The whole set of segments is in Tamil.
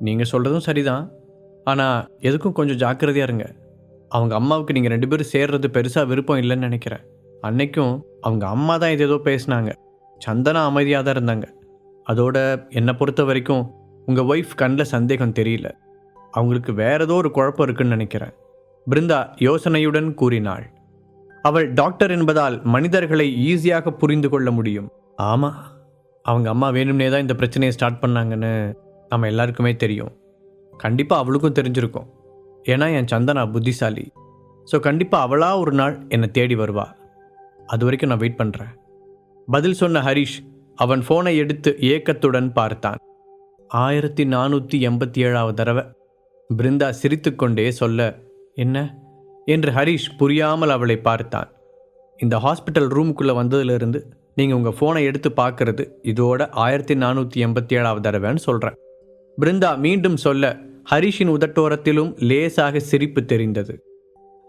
நீங்கள் சொல்கிறதும் சரிதான். ஆனால் எதுக்கும் கொஞ்சம் ஜாக்கிரதையாக இருங்க. அவங்க அம்மாவுக்கு நீங்கள் 2 பேரும் சேர்றது பெருசாக விருப்பம் இல்லைன்னு நினைக்கிறேன். அன்னைக்கும் அவங்க அம்மா தான் ஏதோ பேசினாங்க. சந்தனா அமைதியாக தான் இருந்தாங்க. அதோட என்னை பொறுத்த வரைக்கும் உங்கள் ஒய்ஃப் கண்ணில் சந்தேகம் தெரியல. அவங்களுக்கு வேற ஏதோ ஒரு குழப்பம் இருக்குன்னு நினைக்கிறேன். பிருந்தா யோசனையுடன் கூறினாள். அவள் டாக்டர் என்பதால் மனிதர்களை ஈஸியாக புரிந்து கொள்ள முடியும். ஆமாம், அவங்க அம்மா வேணும்னே தான் இந்த பிரச்சனையை ஸ்டார்ட் பண்ணாங்கன்னு நம்ம எல்லாருக்குமே தெரியும். கண்டிப்பாக அவளுக்கும் தெரிஞ்சிருக்கும். ஏன்னா என் சந்தனா புத்திசாலி. ஸோ கண்டிப்பாக அவளாக ஒரு நாள் என்னை தேடி வருவா. அது வரைக்கும் நான் வெயிட் பண்ணுறேன். பதில் சொன்ன ஹரிஷ் அவன் ஃபோனை எடுத்து ஏக்கத்துடன் பார்த்தான். 1487வது தடவை. பிருந்தா சிரித்துக்கொண்டே சொல்ல, என்ன என்று ஹரிஷ் புரியாமல் அவளை பார்த்தான். இந்த ஹாஸ்பிட்டல் ரூமுக்குள்ளே வந்ததுலேருந்து நீங்கள் உங்கள் ஃபோனை எடுத்து பார்க்கறது இதோட 1487வது தடவைன்னு சொல்கிறேன். பிருந்தா மீண்டும் சொல்ல ஹரிஷின் உதட்டோரத்திலும் லேசாக சிரிப்பு தெரிந்தது.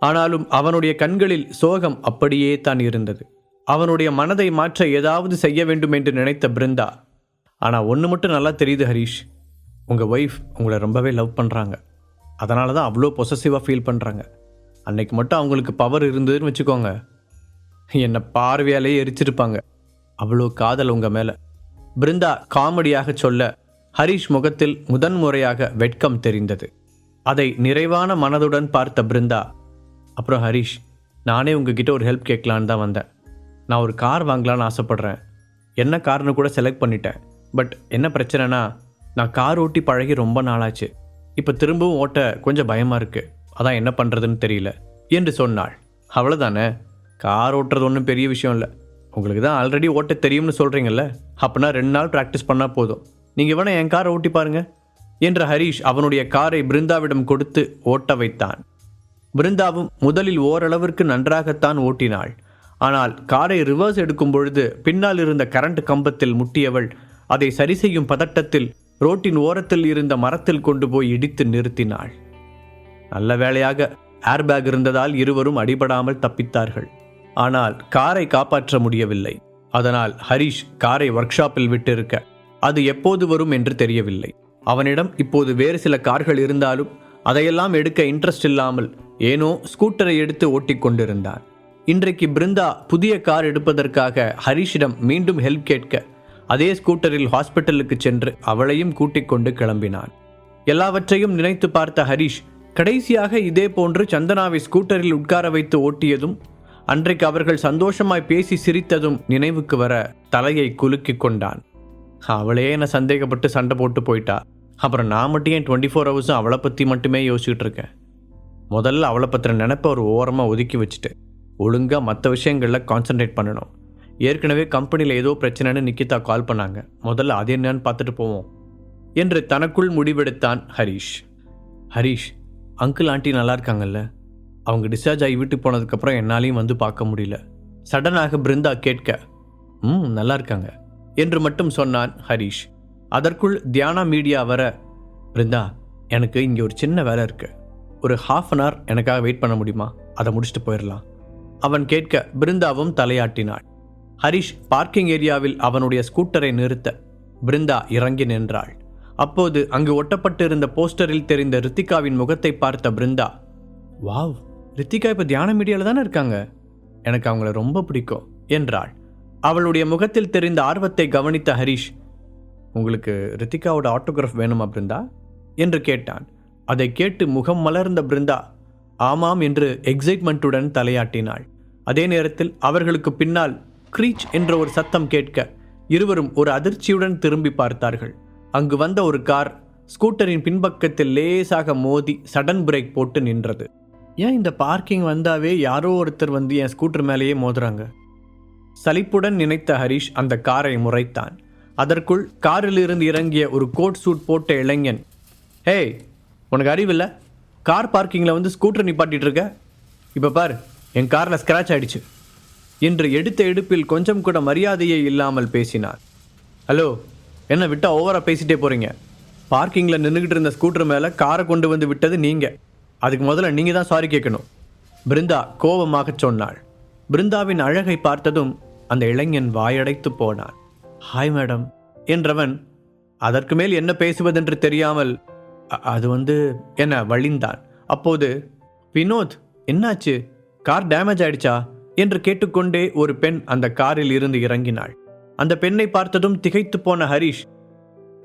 ஆனாலும் அவனுடைய கண்களில் சோகம் அப்படியே தான் இருந்தது. அவனுடைய மனதை மாற்ற ஏதாவது செய்ய வேண்டும் என்று நினைத்த பிருந்தா, ஆனால் ஒன்று மட்டும் நல்லா தெரியுது ஹரிஷ், உங்கள் ஒய்ஃப் உங்களை ரொம்பவே லவ் பண்ணுறாங்க. அதனால தான் அவ்வளோ பொசசிவாக ஃபீல் பண்ணுறாங்க. அன்னைக்கு மட்டும் அவங்களுக்கு பவர் இருந்ததுன்னு வச்சுக்கோங்க, என்னை பார்வையாலே எரிச்சிருப்பாங்க. அவ்வளோ காதல் உங்கள் மேலே. பிருந்தா காமெடியாக சொல்ல ஹரிஷ் முகத்தில் முதன்முறையாக வெட்கம் தெரிந்தது. அதை நிறைவான மனதுடன் பார்த்த பிருந்தா, அப்புறம் ஹரிஷ், நானே உங்ககிட்ட ஒரு ஹெல்ப் கேட்கலான்னு தான் வந்தேன். நான் ஒரு கார் வாங்கலான்னு ஆசைப்பட்றேன். என்ன கார்னு கூட செலக்ட் பண்ணிட்டேன். பட் என்ன பிரச்சனைனா, நான் கார் ஓட்டி பழகி ரொம்ப நாளாச்சு. இப்போ திரும்பவும் ஓட்ட கொஞ்சம் பயமாக இருக்குது. அதான் என்ன பண்ணுறதுன்னு தெரியல என்று சொன்னாள். அவ்வளோதானே, கார் ஓட்டுறது ஒன்றும் பெரிய விஷயம் இல்லை. உங்களுக்கு தான் ஆல்ரெடி ஓட்ட தெரியும்னு சொல்கிறீங்கல்ல, அப்படின்னா 2 நாள் ப்ராக்டிஸ் பண்ணால் போதும். நீங்கள் வேணால் என் காரை ஓட்டி பாருங்க என்ற ஹரிஷ் அவனுடைய காரை பிருந்தாவிடம் கொடுத்து ஓட்ட வைத்தான். பிருந்தாவும் முதலில் ஓரளவிற்கு நன்றாகத்தான் ஓட்டினாள். ஆனால் காரை ரிவர்ஸ் எடுக்கும் பொழுது பின்னால் இருந்த கரண்ட் கம்பத்தில் முட்டியவள் அதை சரி செய்யும் பதட்டத்தில் ரோட்டின் ஓரத்தில் இருந்த மரத்தில் கொண்டு போய் இடித்து நிறுத்தினாள். நல்ல வேளையாக ஏர்பேக் இருந்ததால் இருவரும் அடிபடாமல் தப்பித்தார்கள். ஆனால் காரை காப்பாற்ற முடியவில்லை. அதனால் ஹரிஷ் காரை ஒர்க் ஷாப்பில் விட்டிருக்க அது எப்போது வரும் என்று தெரியவில்லை. அவனிடம் இப்போது வேறு சில கார்கள் இருந்தாலும் அதையெல்லாம் எடுக்க இன்ட்ரெஸ்ட் இல்லாமல் ஏனோ ஸ்கூட்டரை எடுத்து ஓட்டிக் கொண்டிருந்தான். இன்றைக்கு பிருந்தா புதிய கார் எடுப்பதற்காக ஹரிஷிடம் மீண்டும் ஹெல்ப் கேட்க அதே ஸ்கூட்டரில் ஹாஸ்பிட்டலுக்கு சென்று அவளையும் கூட்டிக் கொண்டு கிளம்பினான். எல்லாவற்றையும் நினைத்து பார்த்த ஹரிஷ் கடைசியாக இதே போன்று சந்தனாவை ஸ்கூட்டரில் உட்கார வைத்து ஓட்டியதும் அன்றைக்கு அவர்கள் சந்தோஷமாய் பேசி சிரித்ததும் நினைவுக்கு வர தலையை குலுக்கிக் கொண்டான். அவளே என்னை சந்தேகப்பட்டு சண்டை போட்டு போயிட்டா, அப்புறம் நான் மட்டும் ஏன் 24 ஹவர்ஸும் அவளை பற்றி மட்டுமே யோசிச்சுட்டு இருக்கேன். முதல்ல அவளை பற்றின நினைப்பை ஒரு ஓரமாக ஒதுக்கி வச்சுட்டு ஒழுங்காக மற்ற விஷயங்களில் கான்சன்ட்ரேட் பண்ணணும். ஏற்கனவே கம்பெனியில் ஏதோ பிரச்சனைன்னு நிக்கிதா கால் பண்ணாங்க. முதல்ல அது என்னன்னு பார்த்துட்டு போவோம் என்று தனக்குள் முடிவெடுத்தான் ஹரிஷ். ஹரிஷ், அங்கிள் ஆண்டி நல்லா இருக்காங்கல்ல? அவங்க டிஸ்சார்ஜ் ஆகி வீட்டுக்கு போனதுக்கப்புறம் என்னாலையும் வந்து பார்க்க முடியல. சடனாக பிருந்தா கேட்க, நல்லா இருக்காங்க என்று மட்டும் சொன்னான் ஹரிஷ். அதற்குள் தியானா மீடியா வர, பிருந்தா, எனக்கு இங்கே ஒரு சின்ன வேலை இருக்குது. ஒரு 1/2 hour எனக்காக வெயிட் பண்ண முடியுமா? அதை முடிச்சுட்டு போயிடலாம். அவன் கேட்க பிருந்தாவும் தலையாட்டினாள். ஹரிஷ் பார்க்கிங் ஏரியாவில் அவனுடைய ஸ்கூட்டரை நிறுத்த பிருந்தா இறங்கி நின்றாள். அப்போது அங்கு ஒட்டப்பட்டிருந்த போஸ்டரில் தெரிந்த ரித்திகாவின் முகத்தை பார்த்த பிருந்தா, வாவ், ரித்திகா இப்போ தியான மீடியாவில் தானே இருக்காங்க, எனக்கு அவங்கள ரொம்ப பிடிக்கும் என்றாள். அவளுடைய முகத்தில் தெரிந்த ஆர்வத்தை கவனித்த ஹரிஷ், உங்களுக்கு ரித்திகாவோட ஆட்டோகிராஃப் வேணுமா பிருந்தா என்று கேட்டான். அதை கேட்டு முகம் மலர்ந்த பிருந்தா ஆமாம் என்று எக்ஸைட்மெண்ட்டுடன் தலையாட்டினாள். அதே நேரத்தில் அவர்களுக்கு பின்னால் க்ரீச் என்ற ஒரு சத்தம் கேட்க இருவரும் ஒரு அதிர்ச்சியுடன் திரும்பி பார்த்தார்கள். அங்கு வந்த ஒரு கார் ஸ்கூட்டரின் பின்பக்கத்தில் லேசாக மோதி சடன் பிரேக் போட்டு நின்றது. ஏன் இந்த பார்க்கிங் வந்தாவே யாரோ ஒருத்தர் வந்து என் ஸ்கூட்டர் மேலேயே மோதுறாங்க? சலிப்புடன் நினைத்த ஹரிஷ் அந்த காரை முறைத்தான். அதற்குள் காரிலிருந்து இறங்கிய ஒரு கோட் சூட் போட்ட இளைஞன், ஹே, உனக்கு அறிவில்லை? கார் பார்க்கிங்கில் வந்து ஸ்கூட்டர் நிப்பாட்டிட்டு இருக்க? இப்போ பார், என் காரில் ஸ்க்ராட்ச் ஆயிடுச்சு என்று எடுத்த எடுப்பில் கொஞ்சம் கூட மரியாதையே இல்லாமல் பேசினார். ஹலோ, என்ன விட்டால் ஓவராக பேசிட்டே போகிறீங்க? பார்க்கிங்கில் நின்றுக்கிட்டு இருந்த ஸ்கூட்டர் மேலே காரை கொண்டு வந்து விட்டது நீங்கள். அதுக்கு முதல்ல நீங்கள் தான் சாரி கேட்கணும், பிருந்தா கோபமாக சொன்னாள். பிருந்தாவின் அழகை பார்த்ததும் அந்த இளைஞன் வாயடைத்து போனான். ஹாய் மேடம் என்றவன் அதற்கு மேல் என்ன பேசுவதென்று தெரியாமல் அது வந்து என்ன வழிந்தான். அப்போது, வினோத் என்னாச்சு, கார் டேமேஜ் ஆயிடுச்சா என்று கேட்டுக்கொண்டே ஒரு பெண் அந்த காரில் இருந்து இறங்கினாள். அந்த பெண்ணை பார்த்ததும் திகைத்து போன ஹரிஷ்,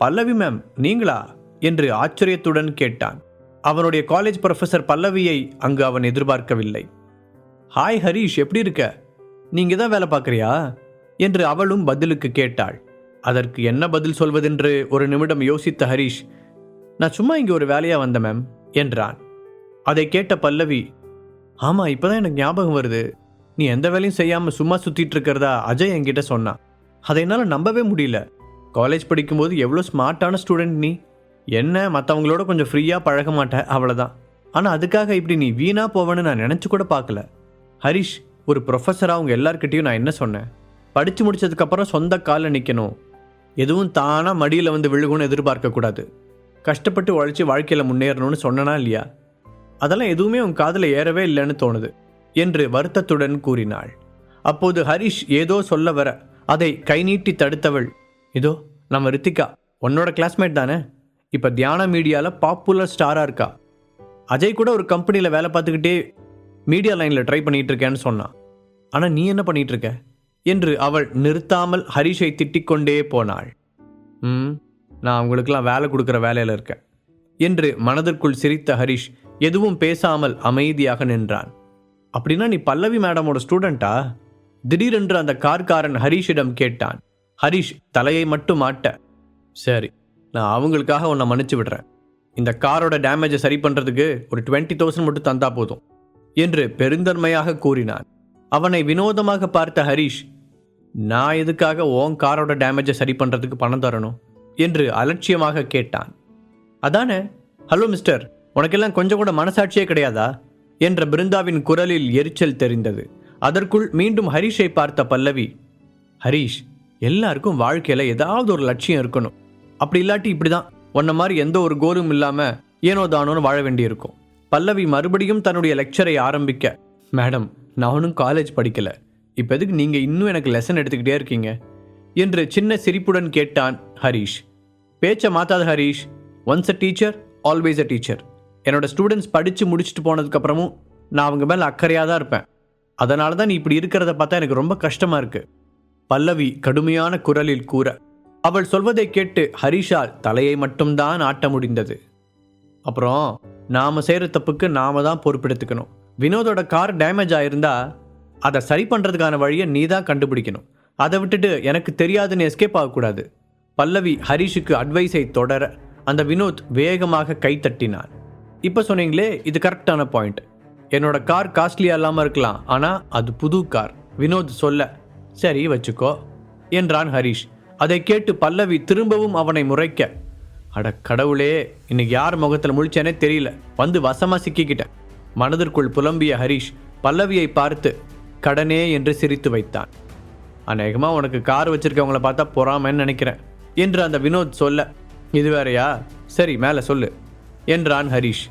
பல்லவி மேம் நீங்களா என்று ஆச்சரியத்துடன் கேட்டான். அவனுடைய காலேஜ் ப்ரொஃபஸர் பல்லவியை அங்கு அவன் எதிர்பார்க்கவில்லை. ஹாய் ஹரிஷ், எப்படி இருக்க, நீங்க தான் வேலை பார்க்குறியா என்று அவளும் பதிலுக்கு கேட்டாள். அதற்கு என்ன பதில் சொல்வதென்று ஒரு நிமிடம் யோசித்த ஹரிஷ், நான் சும்மா இங்கே ஒரு வேலையாக வந்தேன் மேம் என்றான். அதை கேட்ட பல்லவி, ஆமாம் இப்போதான் எனக்கு ஞாபகம் வருது, நீ எந்த வேலையும் செய்யாமல் சும்மா சுற்றிட்டு இருக்கிறதா அஜய் என்கிட்ட சொன்னான். அதை என்னால் நம்பவே முடியல. காலேஜ் படிக்கும்போது எவ்வளோ ஸ்மார்ட்டான ஸ்டூடெண்ட் நீ, என்ன மற்றவங்களோட கொஞ்சம் ஃப்ரீயாக பழக மாட்டேன் அவ்வளோதான். ஆனால் அதுக்காக இப்படி நீ வீணாக போவேன்னு நான் நினச்சி கூட பார்க்கல. ஹரிஷ், ஒரு ப்ரொஃபஸராக அவங்க எல்லார்கிட்டையும் நான் என்ன சொன்னேன், படித்து முடித்ததுக்கப்புறம் சொந்த காலில் நிற்கணும், எதுவும் தானாக மடியில் வந்து விழுகும்னு எதிர்பார்க்கக்கூடாது, கஷ்டப்பட்டு உழைச்சி வாழ்க்கையில் முன்னேறணும்னு சொன்னனா இல்லையா? அதெல்லாம் எதுவுமே உன் காதில் ஏறவே இல்லைன்னு தோணுது என்று வருத்தத்துடன் கூறினாள். அப்போது ஹரிஷ் ஏதோ சொல்ல வர அதை கை நீட்டி தடுத்தவள், இதோ நம்ம ரித்திகா உன்னோட கிளாஸ்மேட் தானே, இப்போ தியானா மீடியாவில் பாப்புலர் ஸ்டாராக இருக்கா, அஜய் கூட ஒரு கம்பெனியில் வேலை பார்த்துக்கிட்டே மீடியா லைனில் ட்ரை பண்ணிகிட்டு இருக்கேன்னு சொன்னான். ஆனால் நீ என்ன பண்ணிகிட்டு இருக்க என்று அவள் நிறுத்தாமல் ஹரிஷை திட்டிக்கொண்டே போனாள். நான் அவங்களுக்கெல்லாம் வேலை கொடுக்குற வேலையில் இருக்கேன் என்று மனதிற்குள் சிரித்த ஹரிஷ் எதுவும் பேசாமல் அமைதியாக நின்றான். அப்படின்னா நீ பல்லவி மேடமோட ஸ்டூடெண்ட்டா? திடீரென்று அந்த கார்காரன் ஹரிஷிடம் கேட்டான். ஹரிஷ் தலையை மட்டும் ஆட்ட, சரி நான் அவங்களுக்காக உன்னை மன்னிச்சு விடுறேன், இந்த காரோட டேமேஜை சரி பண்ணுறதுக்கு ஒரு 20,000 மட்டும் தந்தா போதும் என்று பெருந்தன்மையாக கூறினான். அவனை வினோதமாக பார்த்த ஹரிஷ், நான் எதுக்காக உன் காரோட டேமேஜை சரி பண்ணுறதுக்கு பணம் தரணும் என்று அலட்சியமாக கேட்டான். அதானே, ஹலோ மிஸ்டர், உனக்கெல்லாம் கொஞ்சம் கூட மனசாட்சியே கிடையாதா என்ற பிருந்தாவின் குரலில் எரிச்சல் தெரிந்தது. அதற்குள் மீண்டும் ஹரிஷை பார்த்த பல்லவி, ஹரிஷ், எல்லாருக்கும் வாழ்க்கையில் ஏதாவது ஒரு லட்சியம் இருக்கணும், அப்படி இல்லாட்டி இப்படி தான் உன்ன மாதிரி எந்த ஒரு கோலும் இல்லாமல் ஏனோ தானோன்னு வாழ வேண்டியிருக்கும். பல்லவி மறுபடியும் தன்னுடைய லெக்சரை ஆரம்பிக்க, மேடம் நானும் காலேஜ் படிக்கலை, இப்போ எதுக்கு நீங்கள் இன்னும் எனக்கு லெசன் எடுத்துக்கிட்டே இருக்கீங்க என்று சின்ன சிரிப்புடன் கேட்டான் ஹரிஷ். பேச்சை மாத்தாத Harish, once a teacher always a teacher. என்னோட ஸ்டூடெண்ட்ஸ் படித்து முடிச்சுட்டு போனதுக்கப்புறமும் நான் அவங்க மேலே அக்கறையாக தான் இருப்பேன். அதனால தான் நீ இப்படி இருக்கிறத பார்த்தா எனக்கு ரொம்ப கஷ்டமாக இருக்குது பல்லவி கடுமையான குரலில் கூற. அவள் சொல்வதை கேட்டு ஹரிஷால் தலையை மட்டும்தான் ஆட்ட முடிந்தது. அப்புறம் நாம் செய்கிற தப்புக்கு நாம தான் பொறுப்பெடுத்துக்கணும். வினோதோட கார் டேமேஜ் ஆகிருந்தா அதை சரி பண்ணுறதுக்கான வழியை நீ தான் கண்டுபிடிக்கணும். அதை விட்டுட்டு எனக்கு தெரியாதுன்னு எஸ்கேப் ஆகக்கூடாது. பல்லவி ஹரிஷுக்கு அட்வைஸை தொடர அந்த வினோத் வேகமாக கை தட்டினான். இப்போ சொன்னீங்களே, இது கரெக்டான பாயிண்ட். என்னோட கார் காஸ்ட்லியாக இல்லாமல் இருக்கலாம், ஆனால் அது புது கார். வினோத் சொல்ல, சரி வச்சுக்கோ என்றான் ஹரிஷ். அதை கேட்டு பல்லவி திரும்பவும் அவனை முறைக்க, அட கடவுளே, இன்னைக்கு யார் முகத்தில் முழிச்சேனே தெரியல, வந்து வசமாக சிக்கிக்கிட்டேன். மனதிற்குள் புலம்பிய ஹரிஷ் பல்லவியை பார்த்து கடனே என்று சிரித்து வைத்தான். அநேகமாக உனக்கு கார் வச்சிருக்கவங்கள பார்த்தா பொறாமன்னு நினைக்கிறேன் என்று அந்த வினோத் சொல்ல, இது வேறையா, சரி மேலே சொல்லு என்றான் ஹரிஷ்.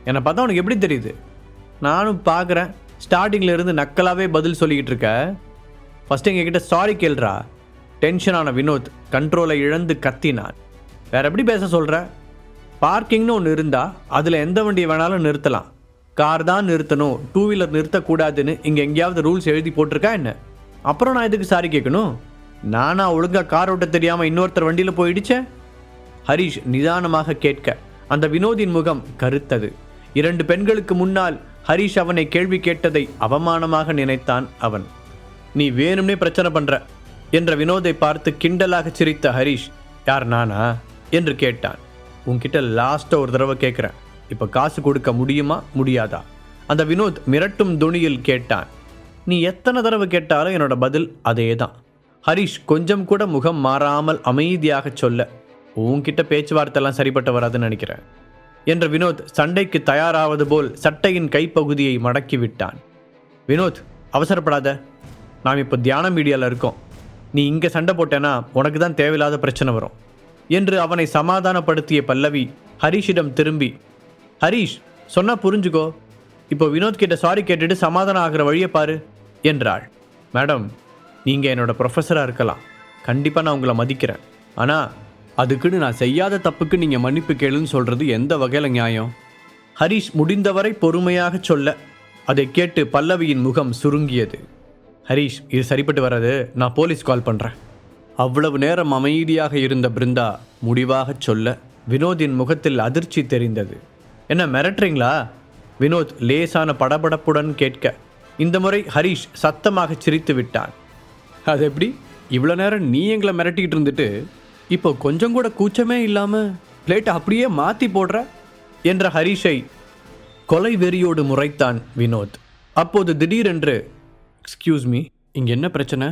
என்னை பார்த்தா உனக்கு எப்படி தெரியுது? நானும் பார்க்குறேன், ஸ்டார்டிங்கில் இருந்து நக்கலாகவே பதில் சொல்லிக்கிட்டு இருக்க. ஃபஸ்ட்டு எங்ககிட்ட சாரி கேள்றா. டென்ஷனான வினோத் கண்ட்ரோலை இழந்து கத்தினான். வேற எப்படி பேச சொல்கிற? பார்க்கிங்னு ஒன்று இருந்தால் அதில் எந்த வண்டியை வேணாலும் நிறுத்தலாம், கார் தான் நிறுத்தணும், 2 வீலர் நிறுத்தக்கூடாதுன்னு இங்கே எங்கேயாவது ரூல்ஸ் எழுதி போட்டிருக்கா என்ன? அப்புறம் நான் இதுக்கு சாரி கேட்கணும்? நானா ஒழுங்காக கார் ஓட்ட தெரியாமல் இன்னொருத்தர் வண்டியில் போயிடுச்சேன்? ஹரிஷ் நிதானமாக கேட்க அந்த வினோதின் முகம் கருத்தது. 2 பெண்களுக்கு முன்னால் ஹரிஷ் அவனை கேள்வி கேட்டதை அவமானமாக நினைத்தான் அவன். நீ வேணும்னே பிரச்சனை பண்ற என்ற வினோதை பார்த்து கிண்டலாக சிரித்த ஹரிஷ், யார் நானா என்று கேட்டான். உன்கிட்ட லாஸ்ட்டாக ஒரு தடவை கேட்குறேன், இப்போ காசு கொடுக்க முடியுமா முடியாதா? அந்த வினோத் மிரட்டும் துணியில் கேட்டான். நீ எத்தனை தடவை கேட்டாலும் என்னோட பதில் அதே தான். ஹரிஷ் கொஞ்சம் கூட முகம் மாறாமல் அமைதியாக சொல்ல, உன்கிட்ட பேச்சுவார்த்தைலாம் சரிப்பட்டு வராதுன்னு நினைக்கிறேன் என்ற வினோத் சண்டைக்கு தயாராவது போல் சட்டையின் கைப்பகுதியை மடக்கி விட்டான். வினோத், அவசரப்படாத, நாம் இப்போ தியான மீடியாவில் இருக்கோம், நீ இங்கே சண்டை போட்டேன்னா உனக்கு தான் தேவையில்லாத பிரச்சனை வரும் என்று அவனை சமாதானப்படுத்திய பல்லவி ஹரிஷிடம் திரும்பி, ஹரிஷ் சொன்னா புரிஞ்சுக்கோ, இப்போ வினோத் கிட்ட சாரி கேட்டுட்டு சமாதானம் ஆகிற வழியை பாரு என்றாள். மேடம், நீங்கள் என்னோட ப்ரொஃபஸராக இருக்கலாம், கண்டிப்பாக நான் உங்களை மதிக்கிறேன், ஆனால் அதுக்குன்னு நான் செய்யாத தப்புக்கு நீங்கள் மன்னிப்பு கேளுன்னு சொல்கிறது எந்த வகையில் நியாயம்? ஹரிஷ் முடிந்தவரை பொறுமையாக சொல்ல அதை கேட்டு பல்லவியின் முகம் சுருங்கியது. ஹரிஷ், இது சரிப்பட்டு வராது, நான் போலீஸ் கால் பண்ணுறேன். அவ்வளவு நேரம் அமைதியாக இருந்த பிருந்தா முடிவாக சொல்ல வினோதின் முகத்தில் அதிர்ச்சி தெரிந்தது. என்ன மிரட்டுறீங்களா? வினோத் லேசான படபடப்புடன் கேட்க இந்த முறை ஹரிஷ் சத்தமாக சிரித்து விட்டான். அது எப்படி? இவ்வளோ நேரம் நீ எங்களை மிரட்டிக்கிட்டு இருந்துட்டு இப்போ கொஞ்சம் கூட கூச்சமே இல்லாமல் பிளேட்டை அப்படியே மாற்றி போடுற என்ற ஹரிஷை கொலை வெறியோடு முறைத்தான் வினோத். அப்போது திடீரென்று, எக்ஸ்கியூஸ் மீ, இங்கே என்ன பிரச்சனை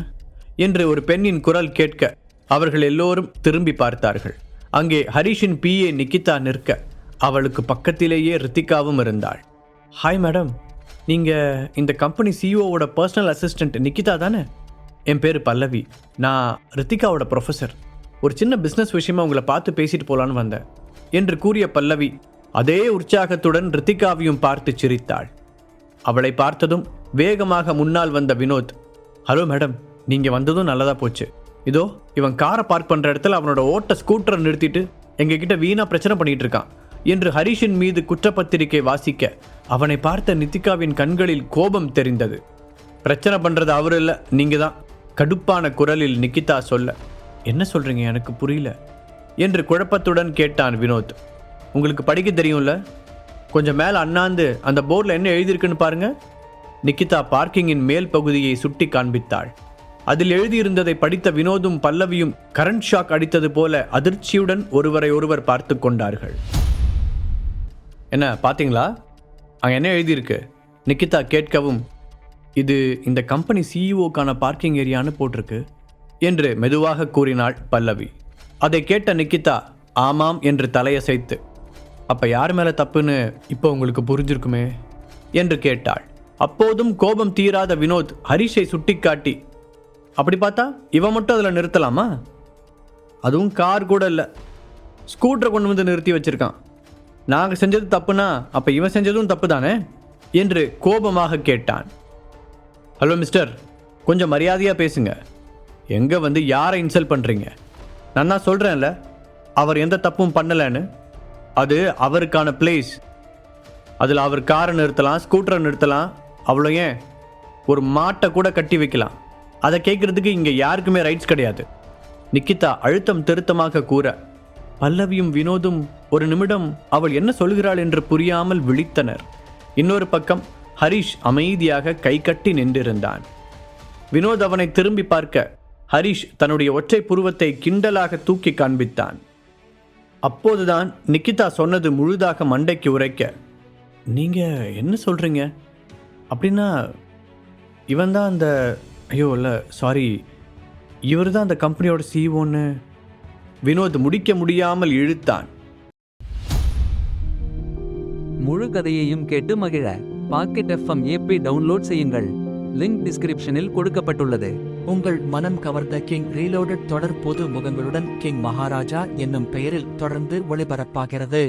என்று ஒரு பெண்ணின் குரல் கேட்க அவர்கள் எல்லோரும் திரும்பி பார்த்தார்கள். அங்கே ஹரிஷின் பிஏ நிக்கிதா நிற்க அவளுக்கு பக்கத்திலேயே ரித்திகாவும் இருந்தாள். ஹாய் மேடம், நீங்கள் இந்த கம்பெனி சிஇஓவோட பர்சனல் அசிஸ்டண்ட் நிக்கிதா தானே? என் பேர் பல்லவி, நான் ரித்திகாவோட ப்ரொஃபஸர். ஒரு சின்ன பிஸ்னஸ் விஷயமா உங்களை பார்த்து பேசிட்டு போகலான்னு வந்தேன் என்று கூறிய பல்லவி அதே உற்சாகத்துடன் ரித்திகாவையும் பார்த்து சிரித்தாள். அவளை பார்த்ததும் வேகமாக முன்னால் வந்த வினோத், ஹலோ மேடம், நீங்கள் வந்ததும் நல்லதாக போச்சு. இதோ இவன் காரை பார்க் பண்ணுற இடத்துல அவனோட ஓட்ட ஸ்கூட்டரை நிறுத்திட்டு எங்ககிட்ட வீணாக பிரச்சனை பண்ணிகிட்டு இருக்கான் என்று ஹரிஷின் மீது குற்றப்பத்திரிகை வாசிக்க அவனை பார்த்த நித்திகாவின் கண்களில் கோபம் தெரிந்தது. பிரச்சனை பண்ணுறது அவர் இல்லை, நீங்கள் தான், கடுப்பான குரலில் நிக்கிதா சொல்ல. என்ன சொல்கிறீங்க, எனக்கு புரியல என்று குழப்பத்துடன் கேட்டான் வினோத். உங்களுக்கு படிக்க தெரியும்ல, கொஞ்சம் மேலே அண்ணாந்து அந்த போர்டில் என்ன எழுதியிருக்குன்னு பாருங்க. நிக்கிதா பார்க்கிங்கின் மேல் பகுதியை சுட்டி காண்பித்தாள். அதில் எழுதியிருந்ததை படித்த வினோதும் பல்லவியும் கரண்ட் ஷாக் அடித்தது போல அதிர்ச்சியுடன் ஒருவரை ஒருவர் பார்த்து கொண்டார்கள். என்ன பார்த்தீங்களா, அங்கே என்ன எழுதியிருக்கு? நிக்கிதா கேட்கவும், இது இந்த கம்பெனி சிஇஓக்கான பார்க்கிங் ஏரியான்னு போட்டிருக்கு என்று மெதுவாக கூறினாள் பல்லவி. அதை கேட்ட நிக்கிதா ஆமாம் என்று தலையசைத்து, அப்போ யார் மேலே தப்புன்னு இப்போ உங்களுக்கு புரிஞ்சிருக்குமே என்று கேட்டாள். அப்போதும் கோபம் தீராத வினோத் ஹரிஷை சுட்டிக்காட்டி, அப்படி பார்த்தா இவன் மட்டும் அதில் நிறுத்தலாமா? அதுவும் கார் கூட இல்லை, ஸ்கூட்டரை கொண்டு வந்து நிறுத்தி வச்சிருக்கான். நாங்கள் செஞ்சது தப்புனா அப்போ இவன் செஞ்சதும் தப்பு தானே என்று கோபமாக கேட்டான். ஹலோ மிஸ்டர், கொஞ்சம் மரியாதையாக பேசுங்க. எங்கே வந்து யாரை இன்சல்ட் பண்ணுறீங்க? நான் தான் சொல்கிறேன்ல, அவர் எந்த தப்பும் பண்ணலைன்னு. அது அவருக்கான பிளேஸ். அதில் அவர் காரை நிறுத்தலாம், ஸ்கூட்டரை நிறுத்தலாம், அவ்வளோ ஏன் ஒரு மாட்டை கூட கட்டி வைக்கலாம். அதை கேட்குறதுக்கு இங்கே யாருக்குமே ரைட்ஸ் கிடையாது. நிக்கிதா அழுத்தம் திருத்தமாக கூற பல்லவியும் வினோதும் ஒரு நிமிடம் அவள் என்ன சொல்கிறாள் என்று புரியாமல் விழித்தனர். இன்னொரு பக்கம் ஹரிஷ் அமைதியாக கை கட்டி நின்றிருந்தான். வினோத் அவனை திரும்பி பார்க்க ஹரிஷ் தன்னுடைய ஒற்றை புருவத்தை கிண்டலாக தூக்கி காண்பித்தான். அப்போதுதான் நிக்கிதா சொன்னது முழுதாக மண்டைக்கு உரைக்க, நீங்கள் என்ன சொல்கிறீங்க? அப்படின்னா இவன் தான் அந்த, ஐயோ இல்லை சாரி, இவர் தான் அந்த கம்பெனியோட சிஇஓன்னு வினோத் முடிக்க முடியாமல் இழுத்தான். முழு கதையையும் கேட்டு மகிழ பாக்கெட் FM ஆப்பை டவுன்லோட் செய்யுங்கள். லிங்க் டிஸ்கிரிப்ஷனில் கொடுக்கப்பட்டுள்ளது. உங்கள் மனம் கவர்ந்த கிங் ரீலோடட் தொடர் பொது முகங்களுடன் கிங் மகாராஜா என்னும் பெயரில் தொடர்ந்து ஒளிபரப்பாகிறது.